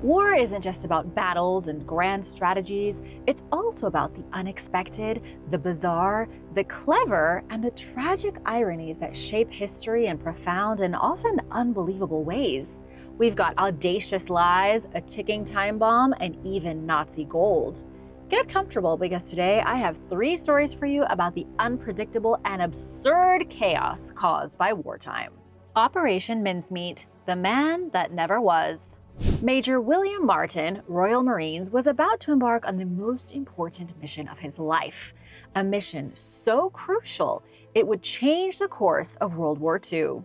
War isn't just about battles and grand strategies, it's also about the unexpected, the bizarre, the clever, and the tragic ironies that shape history in profound and often unbelievable ways. We've got audacious lies, a ticking time bomb, and even Nazi gold. Get comfortable because today I have 3 stories for you about the unpredictable and absurd chaos caused by wartime. Operation Mincemeat, the man that never was. Major William Martin, Royal Marines, was about to embark on the most important mission of his life. A mission so crucial, it would change the course of World War II.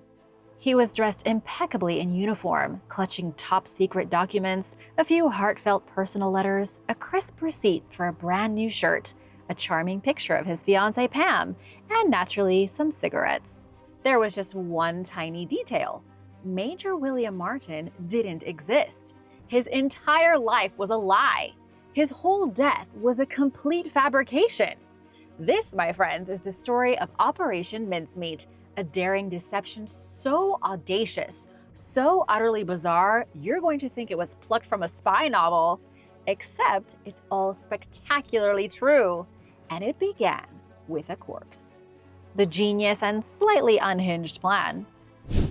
He was dressed impeccably in uniform, clutching top-secret documents, a few heartfelt personal letters, a crisp receipt for a brand new shirt, a charming picture of his fiancée Pam, and naturally some cigarettes. There was just one tiny detail. Major William Martin didn't exist. His entire life was a lie. His whole death was a complete fabrication. This, my friends, is the story of Operation Mincemeat, a daring deception so audacious, so utterly bizarre, you're going to think it was plucked from a spy novel. Except it's all spectacularly true. And it began with a corpse. The genius and slightly unhinged plan.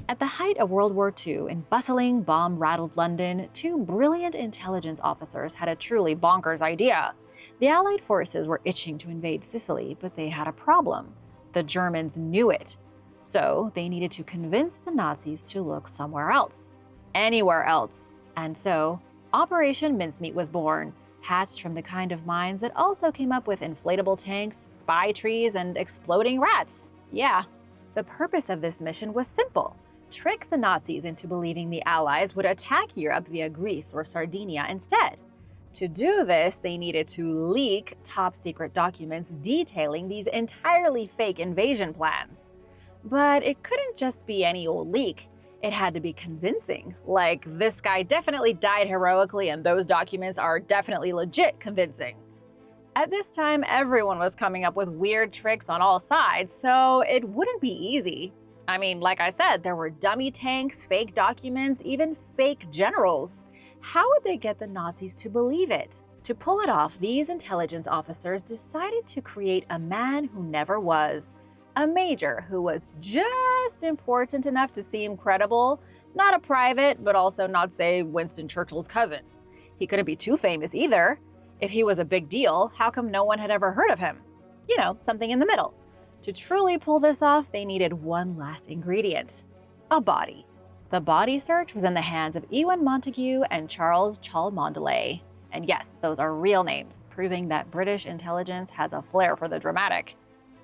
At the height of World War II, in bustling, bomb-rattled London, 2 brilliant intelligence officers had a truly bonkers idea. The Allied forces were itching to invade Sicily, but they had a problem. The Germans knew it. So they needed to convince the Nazis to look somewhere else. Anywhere else. And so, Operation Mincemeat was born, hatched from the kind of minds that also came up with inflatable tanks, spy trees, and exploding rats. Yeah. The purpose of this mission was simple. Trick the Nazis into believing the Allies would attack Europe via Greece or Sardinia instead. To do this, they needed to leak top-secret documents detailing these entirely fake invasion plans. But it couldn't just be any old leak. It had to be convincing. Like, this guy definitely died heroically and those documents are definitely legit convincing. At this time, everyone was coming up with weird tricks on all sides, so it wouldn't be easy. I mean, like I said, there were dummy tanks, fake documents, even fake generals. How would they get the Nazis to believe it? To pull it off, these intelligence officers decided to create a man who never was. A major who was just important enough to seem credible, not a private, but also not, say, Winston Churchill's cousin. He couldn't be too famous either. If he was a big deal, how come no one had ever heard of him? You know, something in the middle. To truly pull this off, they needed one last ingredient: a body. The body search was in the hands of Ewan Montague and Charles Cholmondeley. And yes, those are real names, proving that British intelligence has a flair for the dramatic.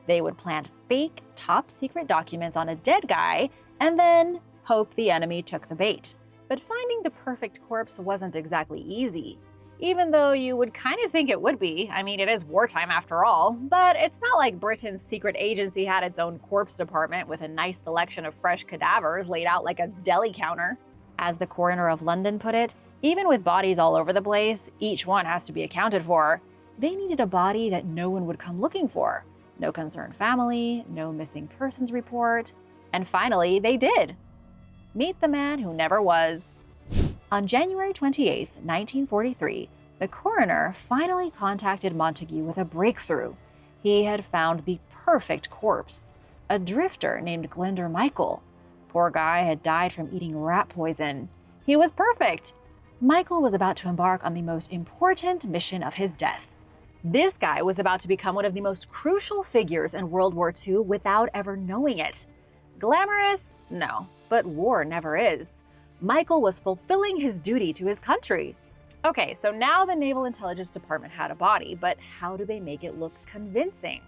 They would plant fake, top-secret documents on a dead guy and then hope the enemy took the bait. But finding the perfect corpse wasn't exactly easy. Even though you would kind of think it would be. I mean, it is wartime after all. But it's not like Britain's secret agency had its own corpse department with a nice selection of fresh cadavers laid out like a deli counter. As the coroner of London put it, even with bodies all over the place, each one has to be accounted for. They needed a body that no one would come looking for. No concerned family, no missing persons report. And finally, they did. Meet the man who never was. On January 28, 1943, the coroner finally contacted Montague with a breakthrough. He had found the perfect corpse, a drifter named Glinder Michael. Poor guy had died from eating rat poison. He was perfect. Michael was about to embark on the most important mission of his death. This guy was about to become one of the most crucial figures in World War II without ever knowing it. Glamorous? No, but war never is. Michael was fulfilling his duty to his country. Okay, so now the Naval Intelligence Department had a body, but how do they make it look convincing?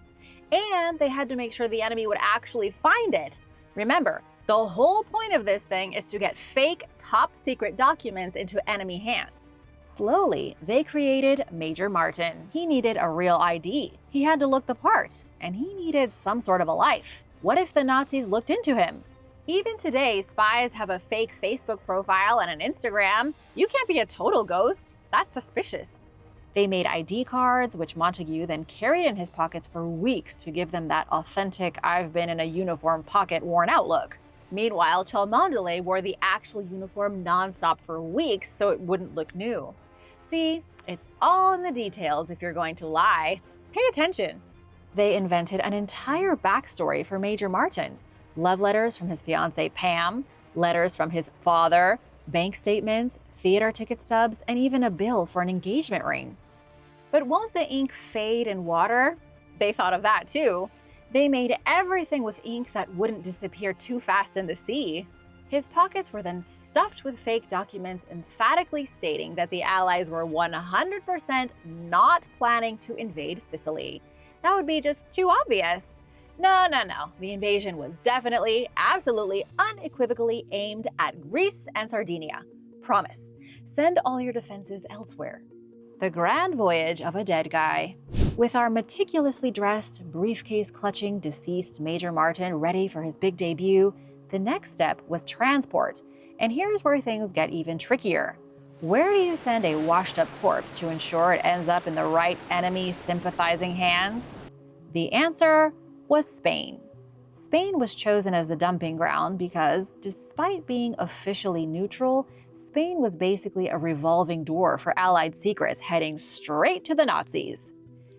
And they had to make sure the enemy would actually find it. Remember, the whole point of this thing is to get fake, top-secret documents into enemy hands. Slowly, they created Major Martin. He needed a real ID. He had to look the part, and he needed some sort of a life. What if the Nazis looked into him? Even today, spies have a fake Facebook profile and an Instagram. You can't be a total ghost. That's suspicious. They made ID cards, which Montague then carried in his pockets for weeks to give them that authentic, I've been in a uniform pocket worn out look. Meanwhile, Cholmondeley wore the actual uniform nonstop for weeks so it wouldn't look new. See, it's all in the details if you're going to lie. Pay attention. They invented an entire backstory for Major Martin. Love letters from his fiancée Pam, letters from his father, bank statements, theater ticket stubs, and even a bill for an engagement ring. But won't the ink fade in water? They thought of that too. They made everything with ink that wouldn't disappear too fast in the sea. His pockets were then stuffed with fake documents emphatically stating that the Allies were 100% not planning to invade Sicily. That would be just too obvious. No. The invasion was definitely, absolutely, unequivocally aimed at Greece and Sardinia. Promise. Send all your defenses elsewhere. The grand voyage of a dead guy. With our meticulously dressed, briefcase-clutching deceased Major Martin ready for his big debut, the next step was transport. And here's where things get even trickier. Where do you send a washed-up corpse to ensure it ends up in the right enemy-sympathizing hands? The answer was Spain. Spain was chosen as the dumping ground because, despite being officially neutral, Spain was basically a revolving door for Allied secrets heading straight to the Nazis.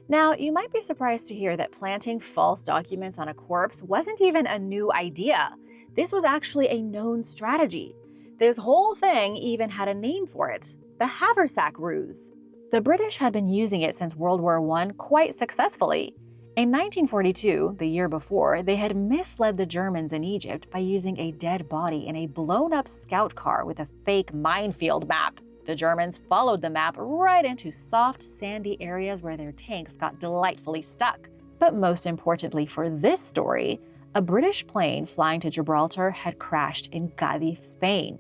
Now, you might be surprised to hear that planting false documents on a corpse wasn't even a new idea. This was actually a known strategy. This whole thing even had a name for it, the haversack ruse. The British had been using it since World War I quite successfully. In 1942, the year before, they had misled the Germans in Egypt by using a dead body in a blown-up scout car with a fake minefield map. The Germans followed the map right into soft, sandy areas where their tanks got delightfully stuck. But most importantly for this story, a British plane flying to Gibraltar had crashed in Cádiz, Spain.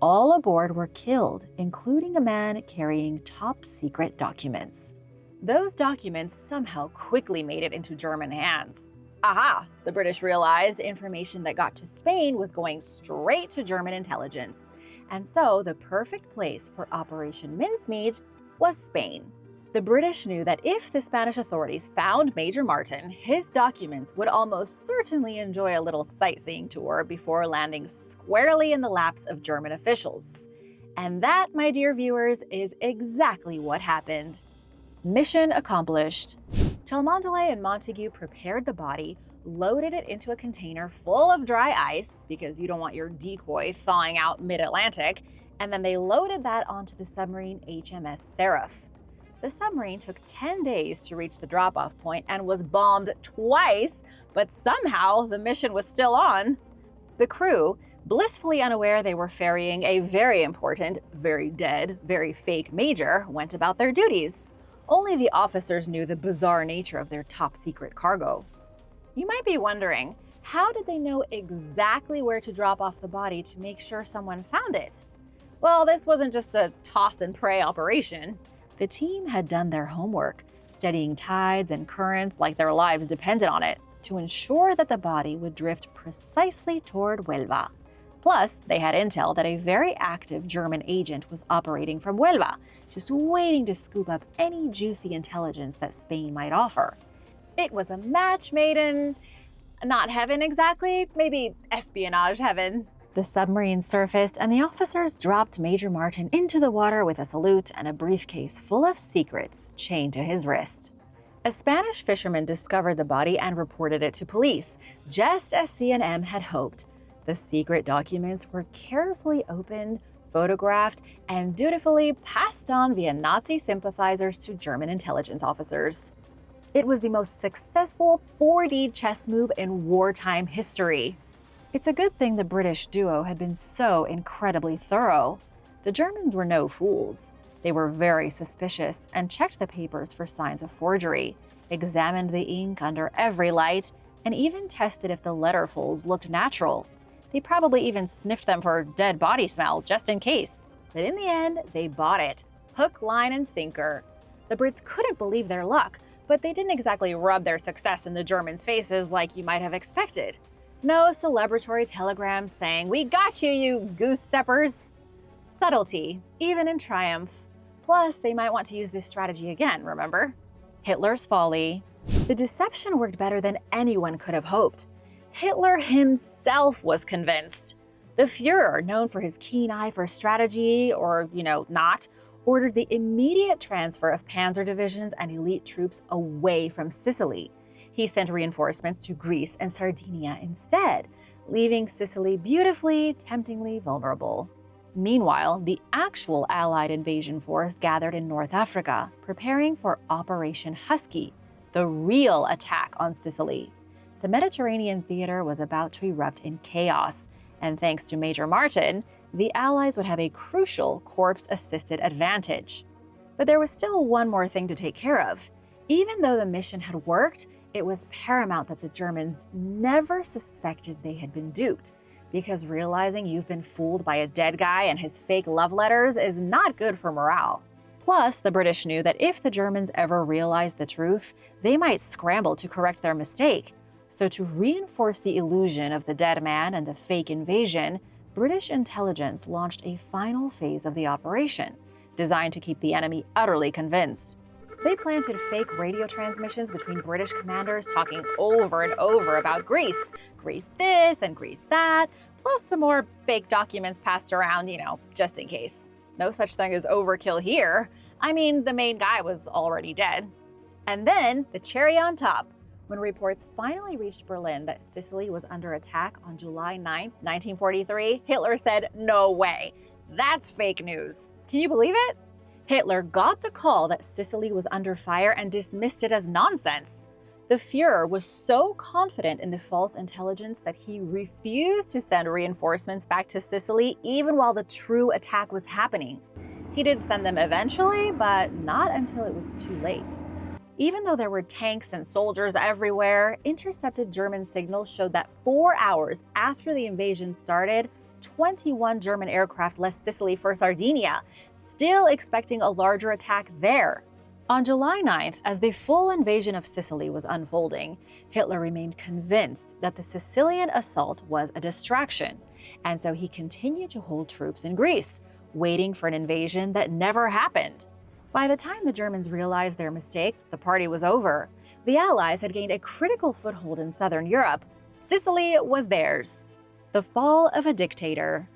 All aboard were killed, including a man carrying top-secret documents. Those documents somehow quickly made it into German hands. Aha! The British realized information that got to Spain was going straight to German intelligence. And so the perfect place for Operation Mincemeat was Spain. The British knew that if the Spanish authorities found Major Martin, his documents would almost certainly enjoy a little sightseeing tour before landing squarely in the laps of German officials. And that, my dear viewers, is exactly what happened. Mission accomplished. Cholmondeley and Montagu prepared the body, loaded it into a container full of dry ice, because you don't want your decoy thawing out mid-Atlantic, and then they loaded that onto the submarine HMS Seraph. The submarine took 10 days to reach the drop-off point and was bombed twice, but somehow the mission was still on. The crew, blissfully unaware they were ferrying a very important, very dead, very fake major, went about their duties. Only the officers knew the bizarre nature of their top-secret cargo. You might be wondering, how did they know exactly where to drop off the body to make sure someone found it? Well, this wasn't just a toss-and-pray operation. The team had done their homework, studying tides and currents like their lives depended on it, to ensure that the body would drift precisely toward Huelva. Plus, they had intel that a very active German agent was operating from Huelva, just waiting to scoop up any juicy intelligence that Spain might offer. It was a match made in, not heaven exactly, maybe espionage heaven. The submarine surfaced and the officers dropped Major Martin into the water with a salute and a briefcase full of secrets chained to his wrist. A Spanish fisherman discovered the body and reported it to police, just as C&M had hoped. The secret documents were carefully opened, photographed, and dutifully passed on via Nazi sympathizers to German intelligence officers. It was the most successful 4D chess move in wartime history. It's a good thing the British duo had been so incredibly thorough. The Germans were no fools. They were very suspicious and checked the papers for signs of forgery, examined the ink under every light, and even tested if the letter folds looked natural. They probably even sniffed them for dead body smell, just in case. But in the end, they bought it. Hook, line, and sinker. The Brits couldn't believe their luck, but they didn't exactly rub their success in the Germans' faces like you might have expected. No celebratory telegrams saying, "We got you, you goose-steppers." Subtlety, even in triumph. Plus, they might want to use this strategy again, remember? Hitler's Folly. The deception worked better than anyone could have hoped. Hitler himself was convinced. The Fuhrer, known for his keen eye for strategy, or, not, ordered the immediate transfer of panzer divisions and elite troops away from Sicily. He sent reinforcements to Greece and Sardinia instead, leaving Sicily beautifully, temptingly vulnerable. Meanwhile, the actual Allied invasion force gathered in North Africa, preparing for Operation Husky, the real attack on Sicily. The Mediterranean theater was about to erupt in chaos, and thanks to Major Martin, the Allies would have a crucial corps-assisted advantage. But there was still one more thing to take care of. Even though the mission had worked, it was paramount that the Germans never suspected they had been duped, because realizing you've been fooled by a dead guy and his fake love letters is not good for morale. Plus, the British knew that if the Germans ever realized the truth, they might scramble to correct their mistake. So to reinforce the illusion of the dead man and the fake invasion, British intelligence launched a final phase of the operation, designed to keep the enemy utterly convinced. They planted fake radio transmissions between British commanders talking over and over about Greece. Greece this and Greece that, plus some more fake documents passed around, just in case. No such thing as overkill here. I mean, the main guy was already dead. And then, the cherry on top, when reports finally reached Berlin that Sicily was under attack on July 9, 1943, Hitler said, "No way. That's fake news." Can you believe it? Hitler got the call that Sicily was under fire and dismissed it as nonsense. The Fuhrer was so confident in the false intelligence that he refused to send reinforcements back to Sicily even while the true attack was happening. He did send them eventually, but not until it was too late. Even though there were tanks and soldiers everywhere, intercepted German signals showed that 4 hours after the invasion started, 21 German aircraft left Sicily for Sardinia, still expecting a larger attack there. On July 9th, as the full invasion of Sicily was unfolding, Hitler remained convinced that the Sicilian assault was a distraction, and so he continued to hold troops in Greece, waiting for an invasion that never happened. By the time the Germans realized their mistake, the party was over. The Allies had gained a critical foothold in southern Europe. Sicily was theirs. The fall of a dictator.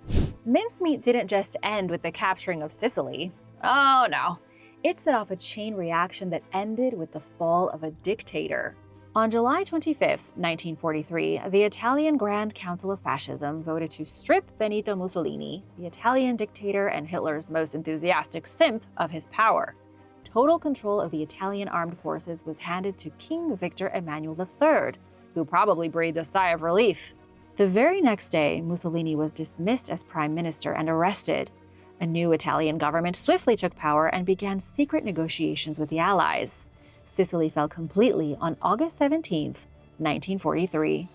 Mincemeat didn't just end with the capturing of Sicily. Oh no. It set off a chain reaction that ended with the fall of a dictator. On July 25, 1943, the Italian Grand Council of Fascism voted to strip Benito Mussolini, the Italian dictator and Hitler's most enthusiastic simp, of his power. Total control of the Italian armed forces was handed to King Victor Emmanuel III, who probably breathed a sigh of relief. The very next day, Mussolini was dismissed as prime minister and arrested. A new Italian government swiftly took power and began secret negotiations with the Allies. Sicily fell completely on August 17, 1943.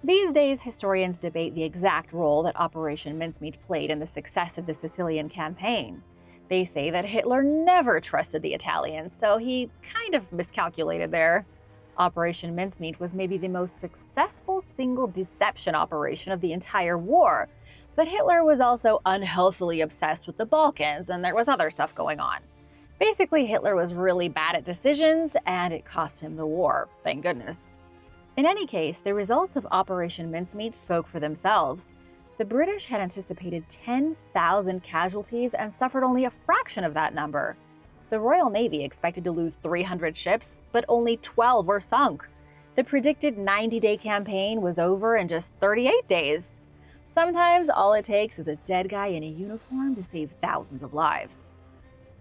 These days, historians debate the exact role that Operation Mincemeat played in the success of the Sicilian campaign. They say that Hitler never trusted the Italians, so he kind of miscalculated there. Operation Mincemeat was maybe the most successful single deception operation of the entire war, but Hitler was also unhealthily obsessed with the Balkans, and there was other stuff going on. Basically, Hitler was really bad at decisions, and it cost him the war, thank goodness. In any case, the results of Operation Mincemeat spoke for themselves. The British had anticipated 10,000 casualties and suffered only a fraction of that number. The Royal Navy expected to lose 300 ships, but only 12 were sunk. The predicted 90-day campaign was over in just 38 days. Sometimes all it takes is a dead guy in a uniform to save thousands of lives.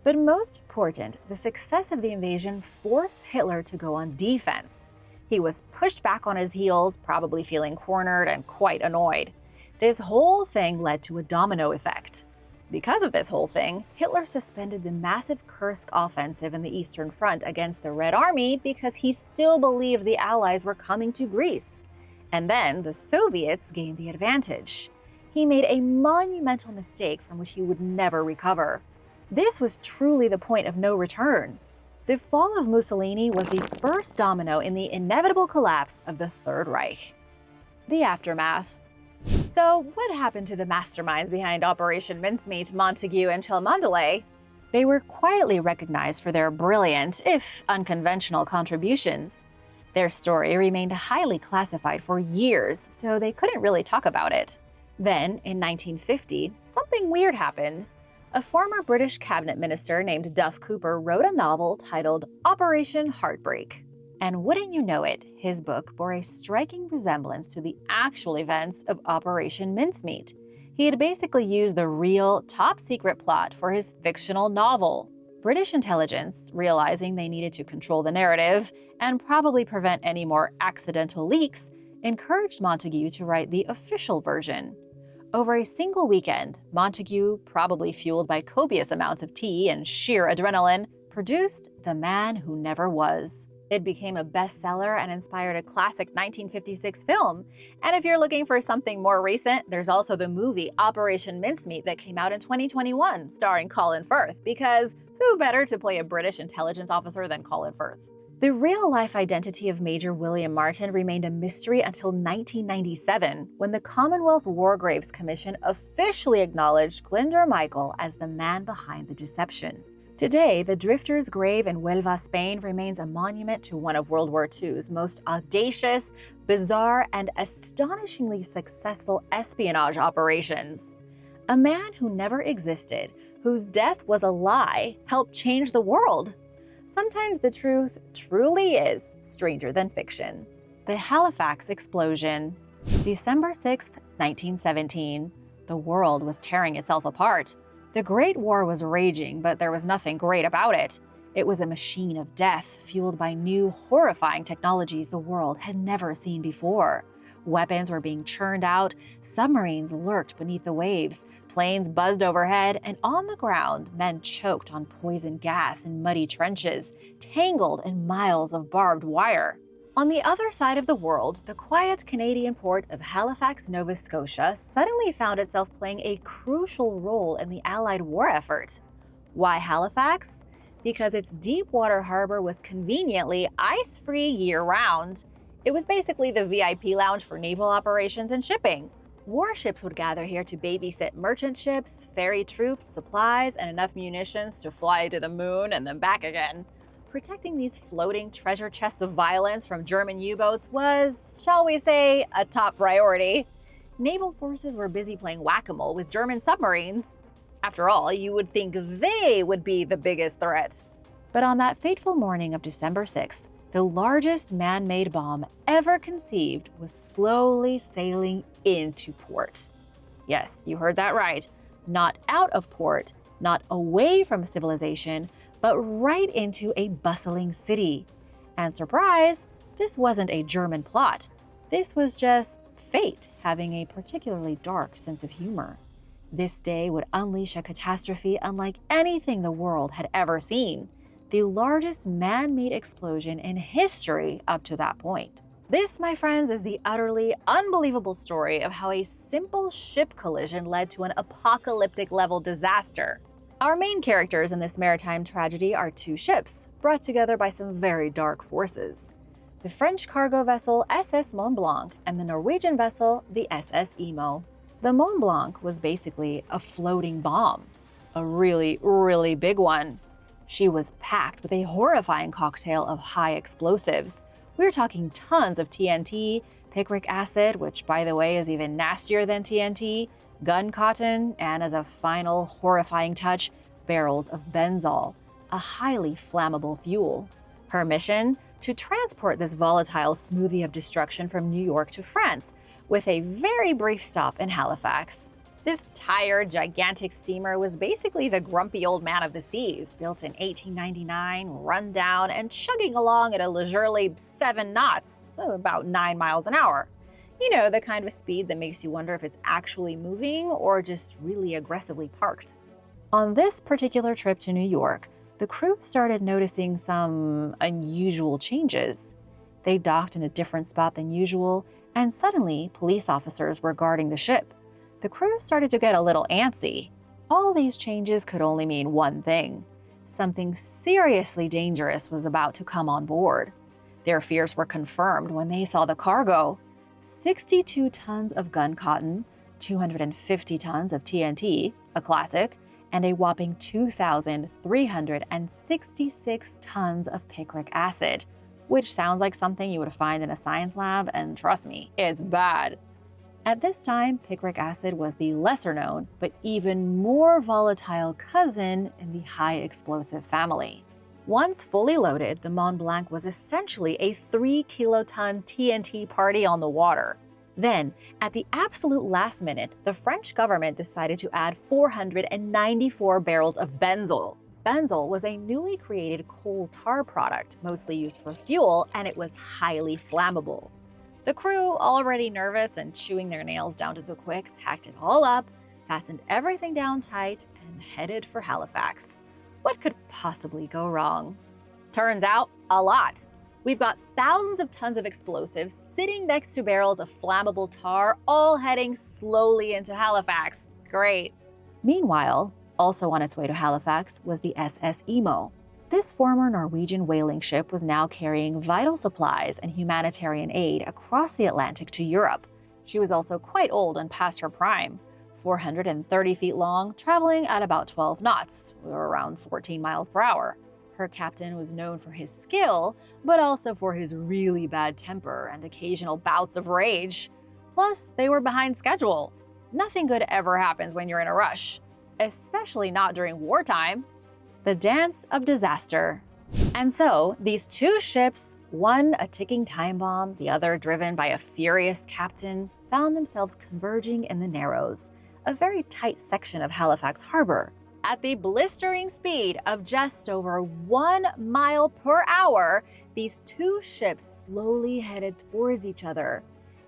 But most important, the success of the invasion forced Hitler to go on defense. He was pushed back on his heels, probably feeling cornered and quite annoyed. This whole thing led to a domino effect. Because of this whole thing, Hitler suspended the massive Kursk offensive in the Eastern Front against the Red Army because he still believed the Allies were coming to Greece. And then the Soviets gained the advantage. He made a monumental mistake from which he would never recover. This was truly the point of no return. The fall of Mussolini was the first domino in the inevitable collapse of the Third Reich. The aftermath. So, what happened to the masterminds behind Operation Mincemeat, Montague, and Cholmondeley? They were quietly recognized for their brilliant, if unconventional, contributions. Their story remained highly classified for years, so they couldn't really talk about it. Then, in 1950, something weird happened. A former British cabinet minister named Duff Cooper wrote a novel titled Operation Heartbreak. And wouldn't you know it, his book bore a striking resemblance to the actual events of Operation Mincemeat. He had basically used the real, top-secret plot for his fictional novel. British intelligence, realizing they needed to control the narrative and probably prevent any more accidental leaks, encouraged Montagu to write the official version. Over a single weekend, Montagu, probably fueled by copious amounts of tea and sheer adrenaline, produced The Man Who Never Was. It became a bestseller and inspired a classic 1956 film. And if you're looking for something more recent, there's also the movie Operation Mincemeat that came out in 2021, starring Colin Firth, because who better to play a British intelligence officer than Colin Firth? The real-life identity of Major William Martin remained a mystery until 1997, when the Commonwealth War Graves Commission officially acknowledged Glyndwr Michael as the man behind the deception. Today, the drifter's grave in Huelva, Spain remains a monument to one of World War II's most audacious, bizarre, and astonishingly successful espionage operations. A man who never existed, whose death was a lie, helped change the world. Sometimes the truth truly is stranger than fiction. The Halifax Explosion. December 6, 1917. The world was tearing itself apart. The Great War was raging, but there was nothing great about it. It was a machine of death, fueled by new, horrifying technologies the world had never seen before. Weapons were being churned out, submarines lurked beneath the waves, planes buzzed overhead, and on the ground, men choked on poison gas in muddy trenches, tangled in miles of barbed wire. On the other side of the world, the quiet Canadian port of Halifax, Nova Scotia suddenly found itself playing a crucial role in the Allied war effort. Why Halifax? Because its deep-water harbor was conveniently ice-free year-round. It was basically the VIP lounge for naval operations and shipping. Warships would gather here to babysit merchant ships, ferry troops, supplies, and enough munitions to fly to the moon and then back again. Protecting these floating treasure chests of violence from German U-boats was, shall we say, a top priority. Naval forces were busy playing whack-a-mole with German submarines. After all, you would think they would be the biggest threat. But on that fateful morning of December 6th, the largest man-made bomb ever conceived was slowly sailing into port. Yes, you heard that right. Not out of port, not away from civilization, but right into a bustling city. And surprise, this wasn't a German plot. This was just fate having a particularly dark sense of humor. This day would unleash a catastrophe unlike anything the world had ever seen. The largest man-made explosion in history up to that point. This, my friends, is the utterly unbelievable story of how a simple ship collision led to an apocalyptic-level disaster. Our main characters in this maritime tragedy are two ships, brought together by some very dark forces. The French cargo vessel SS Mont Blanc and the Norwegian vessel the SS Imo. The Mont Blanc was basically a floating bomb. A really, really big one. She was packed with a horrifying cocktail of high explosives. We're talking tons of TNT, picric acid, which by the way is even nastier than TNT, gun cotton, and as a final horrifying touch, barrels of benzol, a highly flammable fuel. Her mission? To transport this volatile smoothie of destruction from New York to France, with a very brief stop in Halifax. This tired, gigantic steamer was basically the grumpy old man of the seas, built in 1899, run down, and chugging along at a leisurely 7 knots, so about 9 miles an hour. You know, the kind of speed that makes you wonder if it's actually moving or just really aggressively parked. On this particular trip to New York, the crew started noticing some unusual changes. They docked in a different spot than usual, and suddenly police officers were guarding the ship. The crew started to get a little antsy. All these changes could only mean one thing. Something seriously dangerous was about to come on board. Their fears were confirmed when they saw the cargo. 62 tons of gun cotton, 250 tons of TNT, a classic, and a whopping 2,366 tons of picric acid. which sounds like something you would find in a science lab, and trust me, it's bad. At this time, picric acid was the lesser known, but even more volatile cousin in the high explosive family. Once fully loaded, the Mont Blanc was essentially a 3-kiloton TNT party on the water. Then, at the absolute last minute, the French government decided to add 494 barrels of benzol. Benzol was a newly created coal tar product, mostly used for fuel, and it was highly flammable. The crew, already nervous and chewing their nails down to the quick, packed it all up, fastened everything down tight, and headed for Halifax. What could possibly go wrong? Turns out, a lot. We've got thousands of tons of explosives sitting next to barrels of flammable tar, all heading slowly into Halifax. Great. Meanwhile, also on its way to Halifax was the SS Imo. This former Norwegian whaling ship was now carrying vital supplies and humanitarian aid across the Atlantic to Europe. She was also quite old and past her prime, 430 feet long, traveling at about 12 knots, or around 14 miles per hour. Her captain was known for his skill, but also for his really bad temper and occasional bouts of rage. Plus, they were behind schedule. Nothing good ever happens when you're in a rush, especially not during wartime. The dance of disaster. And so, these two ships, one a ticking time bomb, the other driven by a furious captain, found themselves converging in the Narrows, a very tight section of Halifax Harbor. At the blistering speed of just over 1 mile per hour, these two ships slowly headed towards each other.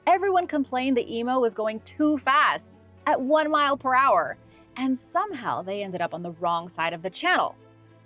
Everyone complained the Imo was going too fast, at 1 mile per hour, and somehow they ended up on the wrong side of the channel.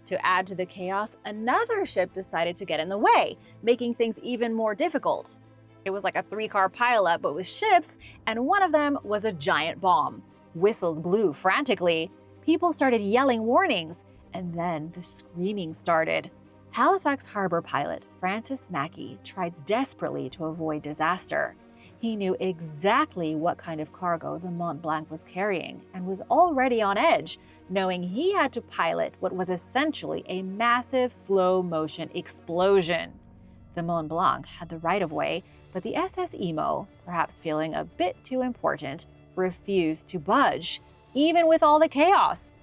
To add to the chaos, another ship decided to get in the way, making things even more difficult. It was like a 3-car pileup, but with ships, and one of them was a giant bomb. Whistles blew frantically. People started yelling warnings, and then the screaming started. Halifax Harbor pilot Francis Mackey tried desperately to avoid disaster. He knew exactly what kind of cargo the Mont Blanc was carrying and was already on edge, knowing he had to pilot what was essentially a massive slow-motion explosion. The Mont Blanc had the right-of-way, but the SS Imo, perhaps feeling a bit too important, refused to budge, even with all the chaos.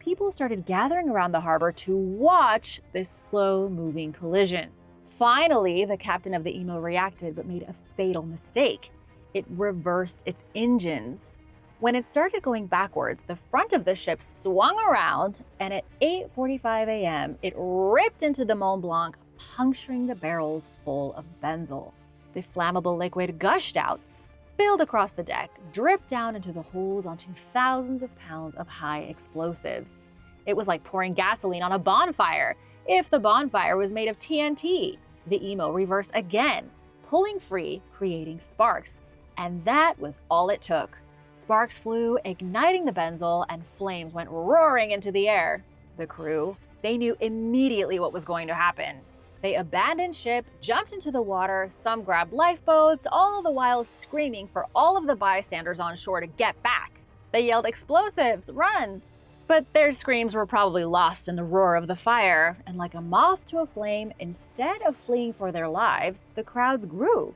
People started gathering around the harbor to watch this slow-moving collision. Finally, the captain of the Imo reacted but made a fatal mistake. It reversed its engines. When it started going backwards, the front of the ship swung around, and at 8:45 a.m., it ripped into the Mont Blanc, puncturing the barrels full of benzol. The flammable liquid gushed out, spilled across the deck, dripped down into the holds onto thousands of pounds of high explosives. It was like pouring gasoline on a bonfire, if the bonfire was made of TNT. The Imo reversed again, pulling free, creating sparks. And that was all it took. Sparks flew, igniting the benzol, and flames went roaring into the air. The crew, they knew immediately what was going to happen. They abandoned ship, jumped into the water, some grabbed lifeboats, all the while screaming for all of the bystanders on shore to get back. They yelled, "Explosives, run!" But their screams were probably lost in the roar of the fire, and like a moth to a flame, instead of fleeing for their lives, the crowds grew.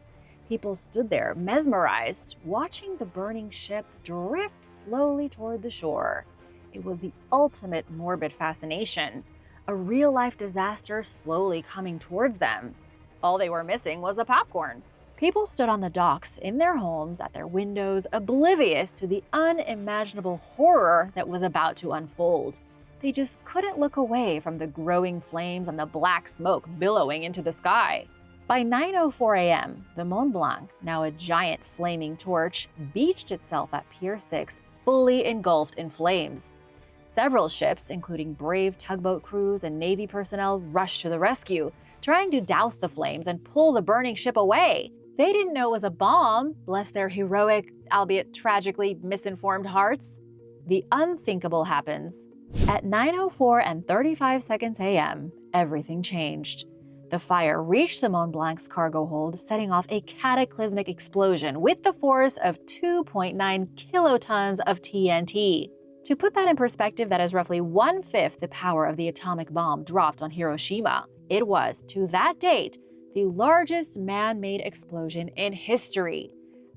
People stood there, mesmerized, watching the burning ship drift slowly toward the shore. It was the ultimate morbid fascination, a real-life disaster slowly coming towards them. All they were missing was the popcorn. People stood on the docks, in their homes, at their windows, oblivious to the unimaginable horror that was about to unfold. They just couldn't look away from the growing flames and the black smoke billowing into the sky. By 9:04 a.m., the Mont Blanc, now a giant flaming torch, beached itself at Pier 6, fully engulfed in flames. Several ships, including brave tugboat crews and Navy personnel, rushed to the rescue, trying to douse the flames and pull the burning ship away. They didn't know it was a bomb, bless their heroic, albeit tragically misinformed hearts. The unthinkable happens. At 9:04 and 35 seconds a.m., everything changed. The fire reached the Mont Blanc's cargo hold, setting off a cataclysmic explosion with the force of 2.9 kilotons of TNT. To put that in perspective, that is roughly 1/5 the power of the atomic bomb dropped on Hiroshima. It was, to that date, the largest man-made explosion in history,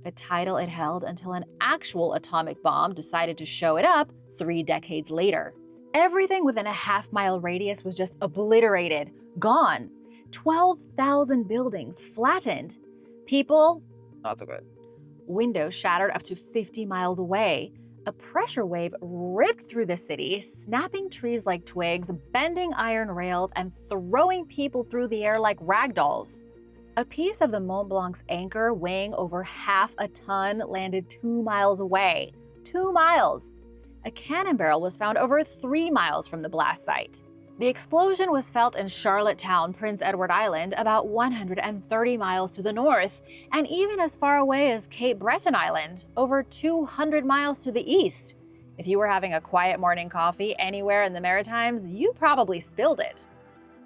a title it held until an actual atomic bomb decided to show it up 3 decades later. Everything within a half-mile radius was just obliterated, gone. 12,000 buildings flattened. People, not so good. Windows shattered up to 50 miles away. A pressure wave ripped through the city, snapping trees like twigs, bending iron rails, and throwing people through the air like ragdolls. A piece of the Mont Blanc's anchor weighing over half a ton landed 2 miles away. 2 miles! A cannon barrel was found over 3 miles from the blast site. The explosion was felt in Charlottetown, Prince Edward Island, about 130 miles to the north, and even as far away as Cape Breton Island, over 200 miles to the east. If you were having a quiet morning coffee anywhere in the Maritimes, you probably spilled it.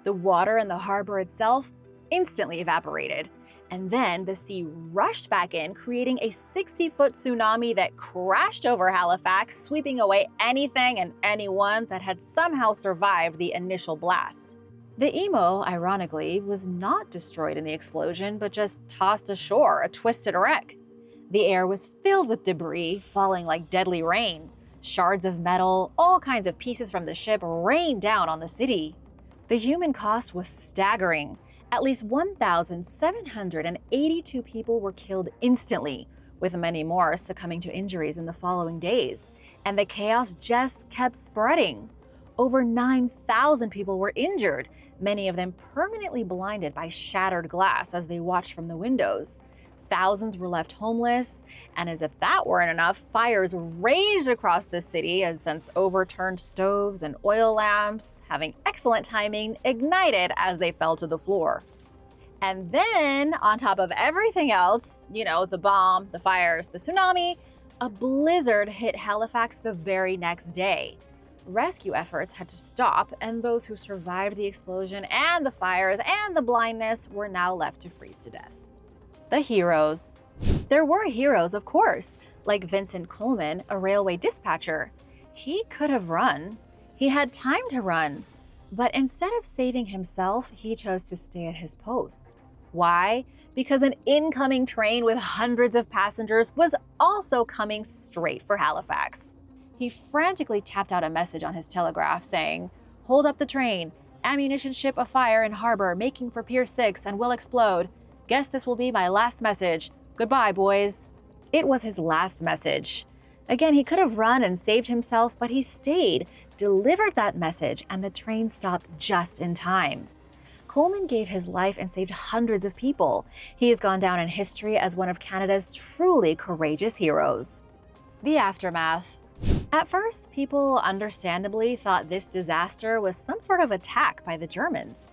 The water in the harbor itself instantly evaporated, and then the sea rushed back in, creating a 60-foot tsunami that crashed over Halifax, sweeping away anything and anyone that had somehow survived the initial blast. The Emo, ironically, was not destroyed in the explosion, but just tossed ashore, a twisted wreck. The air was filled with debris, falling like deadly rain. Shards of metal, all kinds of pieces from the ship rained down on the city. The human cost was staggering. At least 1,782 people were killed instantly, with many more succumbing to injuries in the following days. And the chaos just kept spreading. Over 9,000 people were injured, many of them permanently blinded by shattered glass as they watched from the windows. Thousands were left homeless, and as if that weren't enough, fires raged across the city as since overturned stoves and oil lamps, having excellent timing, ignited as they fell to the floor. And then, on top of everything else, the bomb, the fires, the tsunami, a blizzard hit Halifax the very next day. Rescue efforts had to stop, and those who survived the explosion and the fires and the blindness were now left to freeze to death. The heroes. There were heroes, of course, like Vincent Coleman, a railway dispatcher. He could have run. He had time to run. But instead of saving himself, he chose to stay at his post. Why? Because an incoming train with hundreds of passengers was also coming straight for Halifax. He frantically tapped out a message on his telegraph saying, "Hold up the train. Ammunition ship afire in harbor, making for Pier 6 and will explode. Guess this will be my last message. Goodbye, boys." It was his last message. Again, he could have run and saved himself, but he stayed, delivered that message, and the train stopped just in time. Coleman gave his life and saved hundreds of people. He has gone down in history as one of Canada's truly courageous heroes. The aftermath. At first, people understandably thought this disaster was some sort of attack by the Germans.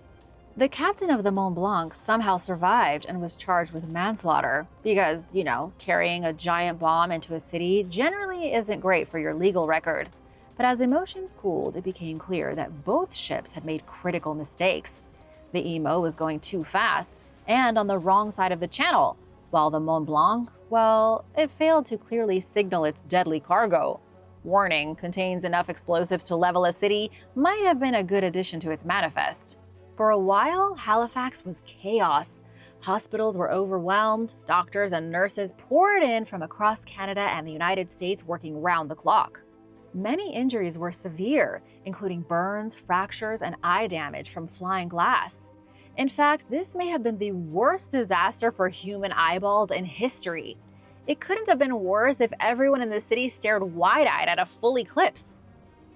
The captain of the Mont Blanc somehow survived and was charged with manslaughter because, carrying a giant bomb into a city generally isn't great for your legal record. But as emotions cooled, it became clear that both ships had made critical mistakes. The Emo was going too fast and on the wrong side of the channel, while the Mont Blanc, well, it failed to clearly signal its deadly cargo. Warning, contains enough explosives to level a city might have been a good addition to its manifest. For a while, Halifax was chaos. Hospitals were overwhelmed, doctors and nurses poured in from across Canada and the United States working round the clock. Many injuries were severe, including burns, fractures, and eye damage from flying glass. In fact, this may have been the worst disaster for human eyeballs in history. It couldn't have been worse if everyone in the city stared wide-eyed at a full eclipse.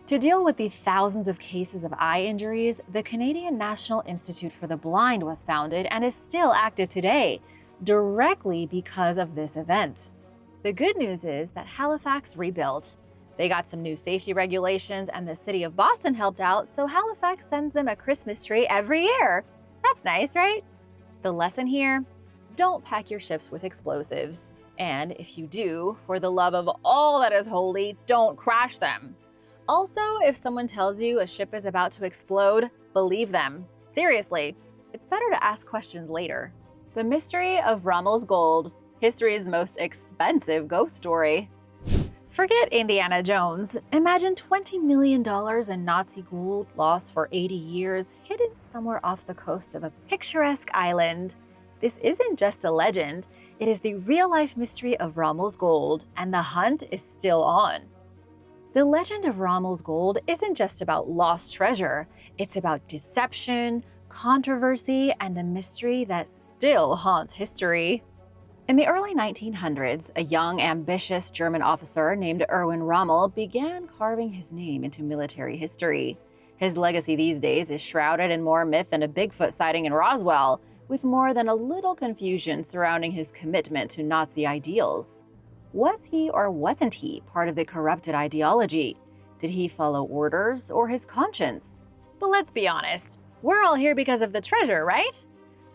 To deal with the thousands of cases of eye injuries, the Canadian National Institute for the Blind was founded and is still active today, directly because of this event. The good news is that Halifax rebuilt. They got some new safety regulations and the city of Boston helped out, so Halifax sends them a Christmas tree every year. That's nice, right? The lesson here, don't pack your ships with explosives. And if you do, for the love of all that is holy, don't crash them. Also, if someone tells you a ship is about to explode, believe them. Seriously, it's better to ask questions later. The mystery of Rommel's gold, history's most expensive ghost story. Forget Indiana Jones. Imagine $20 million in Nazi gold lost for 80 years, hidden somewhere off the coast of a picturesque island. This isn't just a legend, it is the real-life mystery of Rommel's gold, and the hunt is still on. The legend of Rommel's gold isn't just about lost treasure, it's about deception, controversy, and a mystery that still haunts history. In the early 1900s, a young, ambitious German officer named Erwin Rommel began carving his name into military history. His legacy these days is shrouded in more myth than a Bigfoot sighting in Roswell, with more than a little confusion surrounding his commitment to Nazi ideals. Was he or wasn't he part of the corrupted ideology? Did he follow orders or his conscience? But let's be honest, we're all here because of the treasure, right?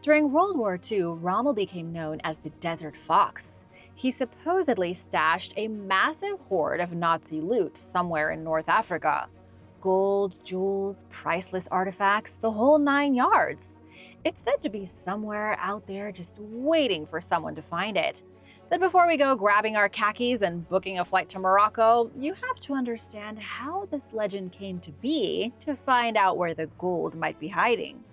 During World War II, Rommel became known as the Desert Fox. He supposedly stashed a massive hoard of Nazi loot somewhere in North Africa. Gold, jewels, priceless artifacts, the whole 9 yards. It's said to be somewhere out there just waiting for someone to find it. But before we go grabbing our khakis and booking a flight to Morocco, you have to understand how this legend came to be to find out where the gold might be hiding.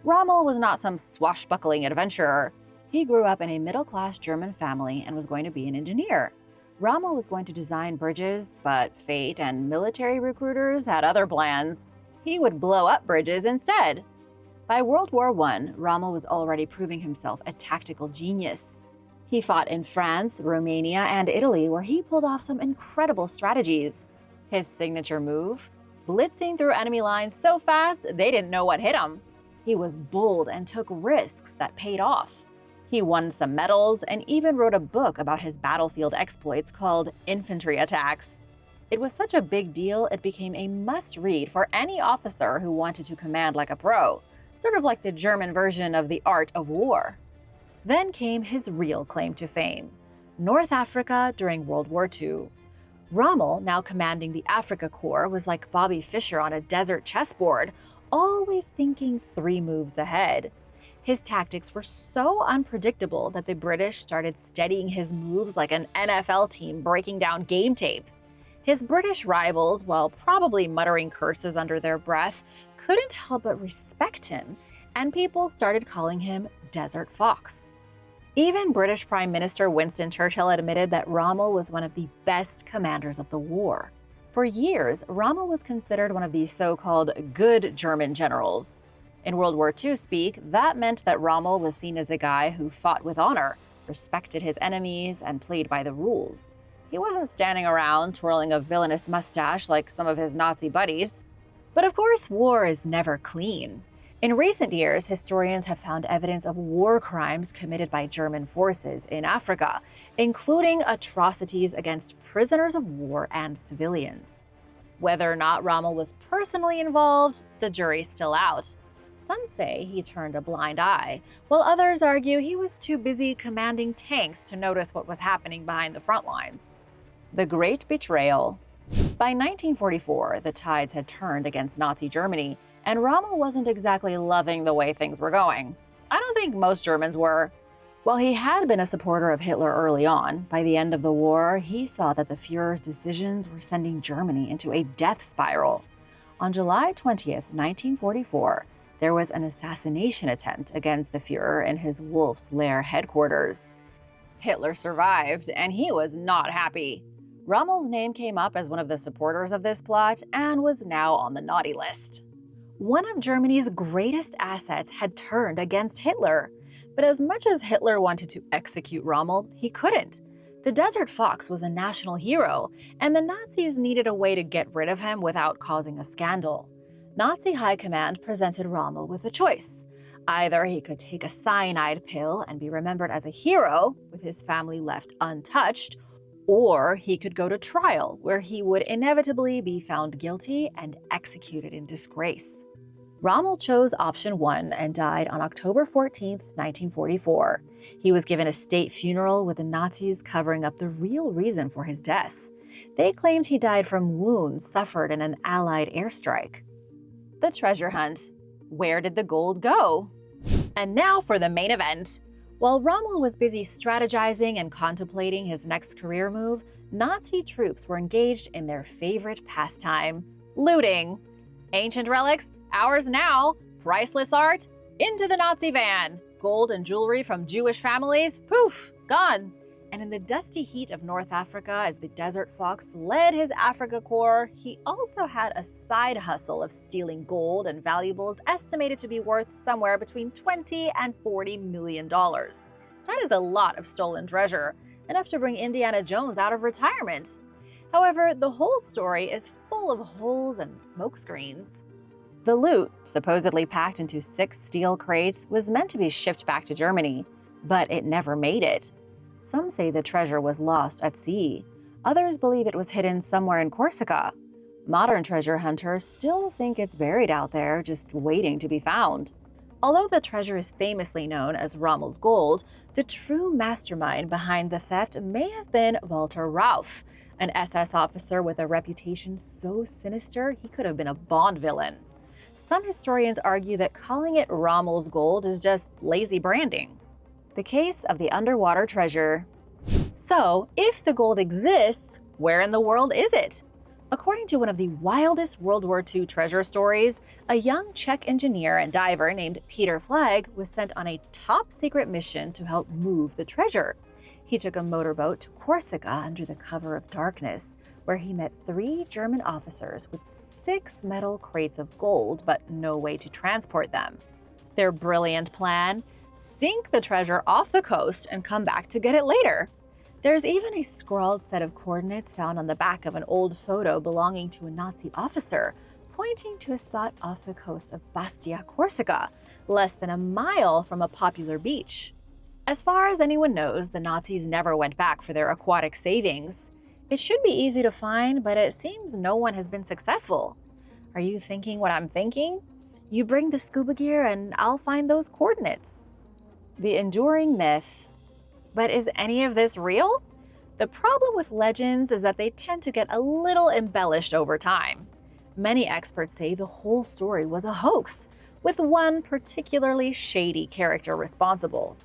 Rommel was not some swashbuckling adventurer. He grew up in a middle-class German family and was going to be an engineer. Rommel was going to design bridges, but fate and military recruiters had other plans. He would blow up bridges instead. By World War I, Rommel was already proving himself a tactical genius. He fought in France, Romania, and Italy, where he pulled off some incredible strategies. His signature move? Blitzing through enemy lines so fast they didn't know what hit him. He was bold and took risks that paid off. He won some medals and even wrote a book about his battlefield exploits called Infantry Attacks. It was such a big deal it became a must-read for any officer who wanted to command like a pro, sort of like the German version of The Art of War. Then came his real claim to fame, North Africa during World War II. Rommel, now commanding the Africa Corps, was like Bobby Fischer on a desert chessboard, always thinking 3 moves ahead. His tactics were so unpredictable that the British started studying his moves like an NFL team breaking down game tape. His British rivals, while probably muttering curses under their breath, couldn't help but respect him, and people started calling him Desert Fox. Even British Prime Minister Winston Churchill admitted that Rommel was one of the best commanders of the war. For years, Rommel was considered one of the so-called good German generals. In World War II speak, that meant that Rommel was seen as a guy who fought with honor, respected his enemies, and played by the rules. He wasn't standing around twirling a villainous mustache like some of his Nazi buddies. But of course, war is never clean. In recent years, historians have found evidence of war crimes committed by German forces in Africa, including atrocities against prisoners of war and civilians. Whether or not Rommel was personally involved, the jury's still out. Some say he turned a blind eye, while others argue he was too busy commanding tanks to notice what was happening behind the front lines. The Great Betrayal. By 1944, the tides had turned against Nazi Germany, and Rommel wasn't exactly loving the way things were going. I don't think most Germans were. While he had been a supporter of Hitler early on, by the end of the war, he saw that the Führer's decisions were sending Germany into a death spiral. On July 20th, 1944, there was an assassination attempt against the Führer in his Wolf's Lair headquarters. Hitler survived, and he was not happy. Rommel's name came up as one of the supporters of this plot and was now on the naughty list. One of Germany's greatest assets had turned against Hitler. But as much as Hitler wanted to execute Rommel, he couldn't. The Desert Fox was a national hero, and the Nazis needed a way to get rid of him without causing a scandal. Nazi high command presented Rommel with a choice. Either he could take a cyanide pill and be remembered as a hero, with his family left untouched, or he could go to trial, where he would inevitably be found guilty and executed in disgrace. Rommel chose option 1 and died on October 14, 1944. He was given a state funeral with the Nazis covering up the real reason for his death. They claimed he died from wounds suffered in an Allied airstrike. The treasure hunt. Where did the gold go? And now for the main event. While Rommel was busy strategizing and contemplating his next career move, Nazi troops were engaged in their favorite pastime: looting. Ancient relics, ours now. Priceless art, into the Nazi van. Gold and jewelry from Jewish families, poof, gone. And in the dusty heat of North Africa, as the Desert Fox led his Africa Corps, he also had a side hustle of stealing gold and valuables estimated to be worth somewhere between $20 and $40 million. That is a lot of stolen treasure, enough to bring Indiana Jones out of retirement. However, the whole story is full of holes and smokescreens. The loot, supposedly packed into 6 steel crates, was meant to be shipped back to Germany, but it never made it. Some say the treasure was lost at sea. Others believe it was hidden somewhere in Corsica. Modern treasure hunters still think it's buried out there, just waiting to be found. Although the treasure is famously known as Rommel's gold, the true mastermind behind the theft may have been Walter Rauff, an SS officer with a reputation so sinister he could have been a Bond villain. Some historians argue that calling it Rommel's gold is just lazy branding. The case of the underwater treasure. So, if the gold exists, where in the world is it? According to one of the wildest World War II treasure stories, a young Czech engineer and diver named Peter Flagg was sent on a top-secret mission to help move the treasure. He took a motorboat to Corsica under the cover of darkness, where he met 3 German officers with 6 metal crates of gold, but no way to transport them. Their brilliant plan? Sink the treasure off the coast and come back to get it later. There's even a scrawled set of coordinates found on the back of an old photo belonging to a Nazi officer, pointing to a spot off the coast of Bastia, Corsica, less than a mile from a popular beach. As far as anyone knows, the Nazis never went back for their aquatic savings. It should be easy to find, but it seems no one has been successful. Are you thinking what I'm thinking? You bring the scuba gear and I'll find those coordinates. The enduring myth. But is any of this real? The problem with legends is that they tend to get a little embellished over time. Many experts say the whole story was a hoax, with one particularly shady character responsible.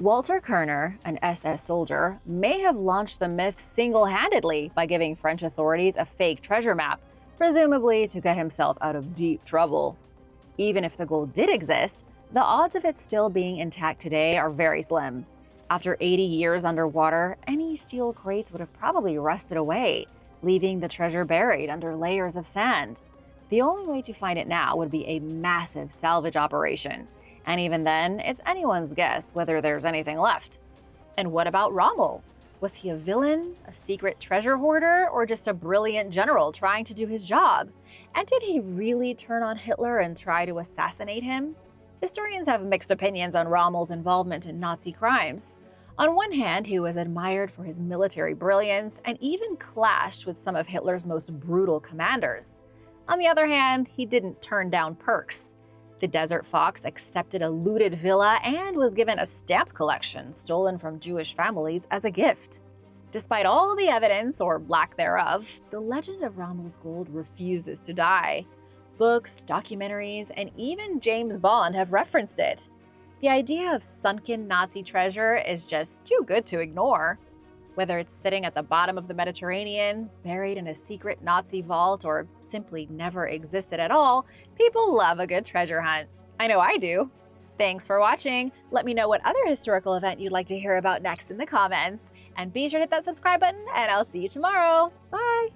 Walter Kerner, an SS soldier, may have launched the myth single-handedly by giving French authorities a fake treasure map, presumably to get himself out of deep trouble. Even if the gold did exist, the odds of it still being intact today are very slim. After 80 years underwater, any steel crates would have probably rusted away, leaving the treasure buried under layers of sand. The only way to find it now would be a massive salvage operation, and even then, it's anyone's guess whether there's anything left. And what about Rommel? Was he a villain, a secret treasure hoarder, or just a brilliant general trying to do his job? And did he really turn on Hitler and try to assassinate him? Historians have mixed opinions on Rommel's involvement in Nazi crimes. On one hand, he was admired for his military brilliance and even clashed with some of Hitler's most brutal commanders. On the other hand, he didn't turn down perks. The Desert Fox accepted a looted villa and was given a stamp collection stolen from Jewish families as a gift. Despite all the evidence, or lack thereof, the legend of Rommel's gold refuses to die. Books, documentaries, and even James Bond have referenced it. The idea of sunken Nazi treasure is just too good to ignore. Whether it's sitting at the bottom of the Mediterranean, buried in a secret Nazi vault, or simply never existed at all, people love a good treasure hunt. I know I do. Thanks for watching. Let me know what other historical event you'd like to hear about next in the comments. And be sure to hit that subscribe button, and I'll see you tomorrow. Bye!